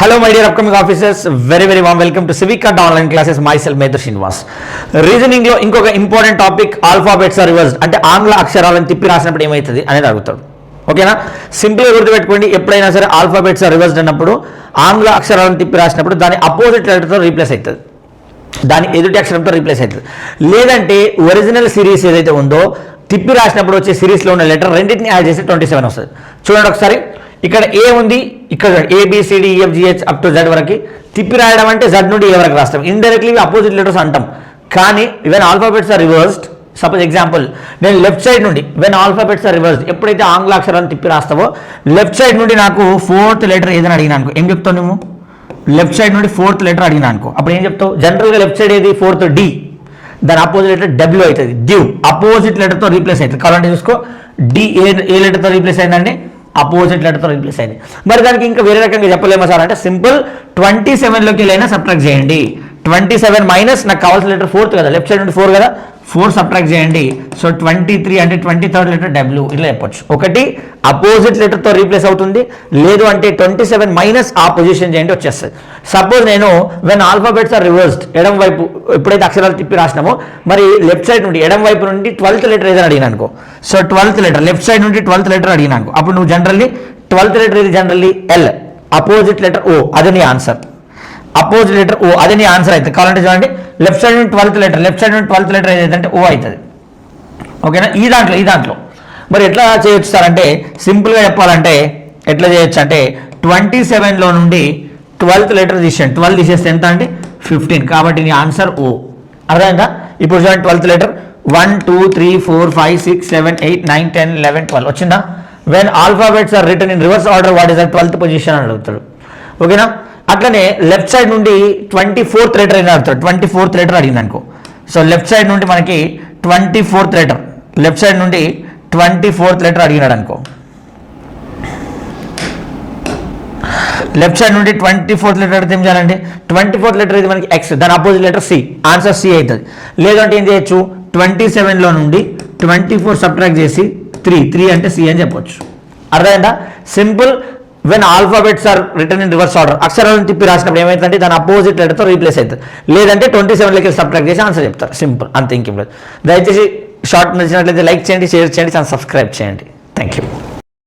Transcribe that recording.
Hello my dear upcoming officers, very warm welcome to Civic Art online classes. Myself Medhur Srinivas. Reasoning లో ఇంకొక important topic alphabets are reversed అంటే ఆంగ్ల అక్షరాలను తిప్పి రాసినప్పుడు ఏమవుతుంది అనేది అడుగుతాడు. ఓకేనా, సింపుల్గా గుర్తుపెట్టుకోండి, ఎప్పుడైనా సరే ఆల్ఫాబెట్స్ ఆర్ రివర్స్డ్ అన్నప్పుడు ఆంగ్ల అక్షరాలను తిప్పి రాసినప్పుడు దాని అపోజిట్ లెటర్తో రీప్లేస్ అవుతుంది, దాని ఎదుటి అక్షరంతో రీప్లేస్ అవుతుంది. లేదంటే ఒరిజినల్ సిరీస్ ఏదైతే ఉందో తిప్పి రాసినప్పుడు వచ్చే సిరీస్లో ఉన్న లెటర్ రెండింటిని యాడ్ చేసి 27 వస్తుంది. చూడండి ఒకసారి, ఇక్కడ ఏ ఉంది, ఇక్కడ ABCDEFGH అప్ టు Z వరకు తిప్పి రాయడం అంటే Z నుండి ఏ వరకు రాస్తాం, ఇండైరెక్ట్లీ అపోజిట్ లెటర్స్ అంటాం. కానీ when alphabets are reversed, suppose example నేను లెఫ్ట్ సైడ్ నుండి వెన్ ఆల్ఫాబెట్స్ ఆర్ రివర్స్డ్ ఎప్పుడైతే ఆంగ్ల అక్షరాలను తిప్పి రాస్తావో లెఫ్ట్ సైడ్ నుండి నాకు 4th లెటర్ ఏదైనా అడిగినా అనుకో, ఏం చెప్తావు నువ్వు? లెఫ్ట్ సైడ్ నుండి 4th లెటర్ అడిగినా అనుకో, అప్పుడు ఏం చెప్తావు? జనరల్గా లెఫ్ట్ సైడ్ ఏది 4th D, దాని అపోజిట్ లెటర్ W అవుతుంది, డ్యూ అపోజిట్ లెటర్తో రీప్లేస్ అవుతుంది. కావాలంటే చూసుకో, D ఏ లెటర్తో రీప్లేస్ అయిందండి? అపోజిట్ లెటర్తో రీప్లేస్ అయింది. మరి దానికి ఇంకా వేరే రకంగా చెప్పలేమా సార్ అంటే, సింపుల్ 27లోకి వెళ్ళైనా సబ్ట్రాక్ట్ చేయండి. 27 మైనస్ నాకు కావాల్సిన లెటర్ 4th కదా, లెఫ్ట్ సైడ్ నుండి 4 కదా, 4 సబ్ట్రాక్ట్ చేయండి. సో 23 అంటే 23rd లెటర్ W, ఇట్లా చెప్పొచ్చు. ఒకటి అపోజిట్ లెటర్తో రీప్లేస్ అవుతుంది, లేదు అంటే 27 మైనస్ ఆ పొజిషన్ చేయండి, వచ్చేస్తుంది. సపోజ్ నేను వెన్ ఆల్ఫాబెట్స్ ఆర్ రివర్స్డ్ ఎడం వైపు ఎప్పుడైతే అక్షరాలు తిప్పి రాసినామో మరి లెఫ్ట్ సైడ్ నుండి ఎడం వైపు నుండి 12th లెటర్ ఏదైనా అడిగినా అనుకో, so 12th letter left side నుండి 12th లెటర్ అడిగినా అనుకో, అప్పుడు నువ్వు జనరల్లీ 12th లెటర్ ఇది generally L, opposite letter O, అది నీ ఆన్సర్. అపోజిట్ లెటర్ O అది నీ ఆన్సర్ అవుతుంది. కావాలంటే చూడండి, లెఫ్ట్ సైడ్ నుండి 12th లెటర్ లెఫ్ట్ సైడ్ నుండి 12th లెటర్ ఏదైతే O అవుతుంది. ఓకేనా, ఈ దాంట్లో మరి ఎట్లా చేయొచ్చు సార్ అంటే, సింపుల్గా చెప్పాలంటే ఎట్లా చేయొచ్చు అంటే 27లో నుండి 12th లెటర్ తీసేయండి, 12 తీసేస్తే ఎంత అంటే 15, కాబట్టి నీ ఆన్సర్ O. అర్థమైందా? ఇప్పుడు చూడండి 12th లెటర్ 1 2 3 4 5 6 7 8 9 10 11 12 వచ్చిందా? When alphabets are written in reverse order what is the 12th position అని అడుగుతాడు. ఓకేనా, అట్లనే లెఫ్ట్ సైడ్ నుండి 24th లెటర్ అయినా అడుగుతాడు. 24th లెటర్ అడిగింది అనుకో, సో లెఫ్ట్ సైడ్ నుండి మనకి 24th లెటర్ లెఫ్ట్ సైడ్ నుండి 24th లెటర్ అడిగినాడు అనుకో, లెఫ్ట్ సైడ్ నుండి 24th లెటర్ అడిగితే ఏం చేయాలంటే 24th లెటర్ ఇది మనకి X, దాని opposite letter C, answer C అవుతుంది. లేదంటే ఏం చేయొచ్చు, 27లో నుండి 24 సబ్ట్రాక్ట్ చేసి 3 అంటే C అని చెప్పొచ్చు. అర్థమైందా? Simple. When alphabets are written in reverse order అక్షరాలను తిప్పి రాసినప్పుడు ఏమైందంటే దాని అపోజిట్ లెటర్తో రీప్లేస్ అవుతుంది, లేదంటే 27లోకి సబ్ట్రాక్ట్ చేసి ఆన్సర్ చెప్తారు. సింపుల్, అంత ఇంకేం లేదు. దయచేసి షార్ట్ నచ్చినట్లయితే లైక్ చేయండి, షేర్ చేయండి, సబ్స్క్రైబ్ చేయండి. Thank you.